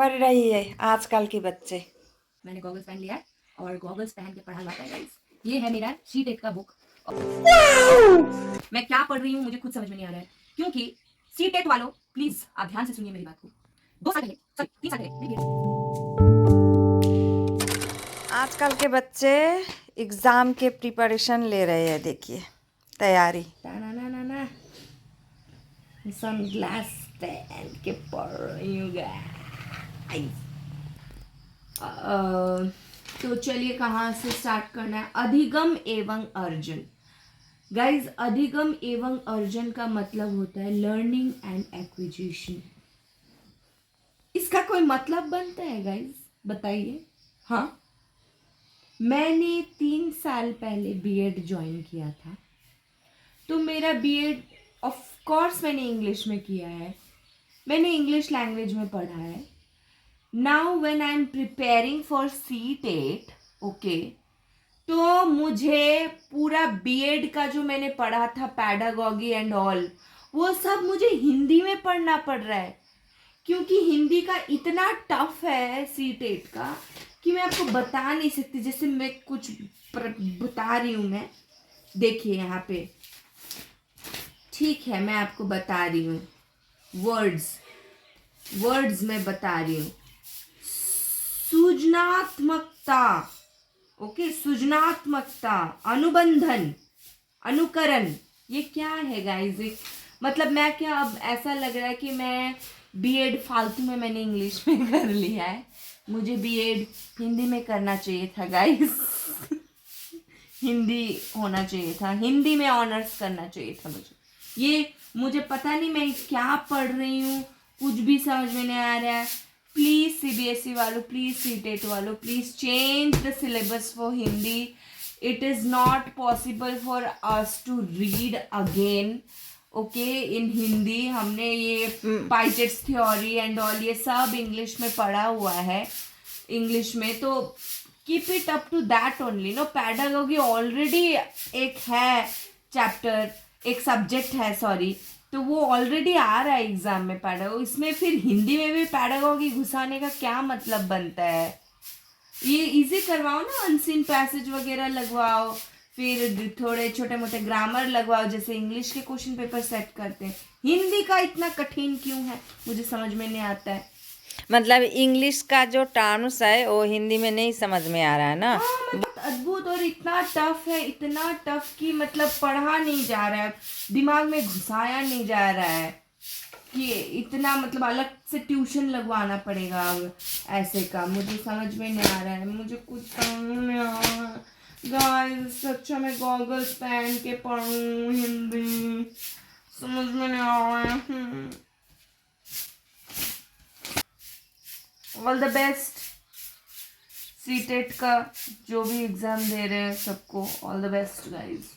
पढ़ रही है आजकल के बच्चे। मैंने गॉगल्स पहन लिया है और गॉगल्स पहन के पढ़ा जाता है गाइस। ये है मेरा शी टेट का बुक। मैं क्या पढ़ रही हूँ मुझे खुद समझ में नहीं आ रहा है, क्योंकि सी टेट वालों प्लीज आप ध्यान से सुनिए मेरी बात को। 2 साल पहले, सॉरी 3 साल पहले आजकल के बच्चे एग्ज़ाम के प्रिपरेशन ले रहे हैं, देखिए तैयारी। सनग्लास पहन के पढ़ रही हूँ गाइस। तो चलिए कहाँ से स्टार्ट करना है। अधिगम एवं अर्जन। गाइज अधिगम एवं अर्जन का मतलब होता है लर्निंग एंड एक्विजिशन। इसका कोई मतलब बनता है गाइज, बताइए। हाँ, मैंने 3 साल पहले बीएड ज्वाइन किया था, तो मेरा बीएड ऑफ कोर्स मैंने इंग्लिश में किया है, मैंने इंग्लिश लैंग्वेज में पढ़ा है। Now when I am preparing for CTET, okay, तो मुझे पूरा बीएड का जो मैंने पढ़ा था पैडागॉजी एंड ऑल, वो सब मुझे हिंदी में पढ़ना पड़ रहा है, क्योंकि हिंदी का इतना टफ है सीटेट का कि मैं आपको बता नहीं सकती। जैसे मैं कुछ बता रही हूँ, मैं देखिए यहाँ पे, ठीक है, मैं आपको बता रही हूँ। वर्ड्स में बता रही हूँ। सृजनात्मकता, ओके, सृजनात्मकता, अनुबंधन, अनुकरण, ये क्या है गाइज? मतलब मैं क्या, अब ऐसा लग रहा है कि मैं बीएड फालतू में मैंने इंग्लिश में कर लिया है। मुझे बीएड हिंदी में करना चाहिए था गाइज। हिंदी होना चाहिए था, हिंदी में ऑनर्स करना चाहिए था मुझे पता नहीं मैं क्या पढ़ रही हूँ, कुछ भी समझ में नहीं आ रहा है। प्लीज सीबीएसई वालों, प्लीज सीटेट वालों, please change the syllabus for Hindi. It is not possible for us to read again, okay, in Hindi. हमने ये पाइटेट्स थ्योरी एंड ऑल ये सब इंग्लिश में पढ़ा हुआ है, इंग्लिश में, तो keep it up to that only. No, pedagogy already एक है चैप्टर, एक सब्जेक्ट है, सॉरी, तो वो ऑलरेडी आ रहा है एग्जाम में पैडागॉजी। इसमें फिर हिंदी में भी पैडागॉजी घुसाने का क्या मतलब बनता है? ये इजी करवाओ ना, अनसीन पैसेज वगैरह लगवाओ, फिर थोड़े छोटे मोटे ग्रामर लगवाओ, जैसे इंग्लिश के क्वेश्चन पेपर सेट करते हैं। हिंदी का इतना कठिन क्यों है, मुझे समझ में नहीं आता है। मतलब इंग्लिश का जो टर्म्स है वो हिंदी में नहीं समझ में आ रहा है ना। मतलब अद्भुत, और इतना टफ है, इतना टफ कि मतलब पढ़ा नहीं जा रहा है, दिमाग में घुसाया नहीं जा रहा है, कि इतना मतलब अलग से ट्यूशन लगवाना पड़ेगा अब ऐसे का। मुझे समझ में नहीं आ रहा है, मुझे कुछ समझ में आ रहा है गाइस। अच्छा मैं गॉगल्स पहन के पढ़ूं हिंदी, समझ में नहीं आ रहा है। ऑल द बेस्ट सीटेट का जो भी एग्जाम दे रहे हैं सबको, ऑल द बेस्ट गाइस।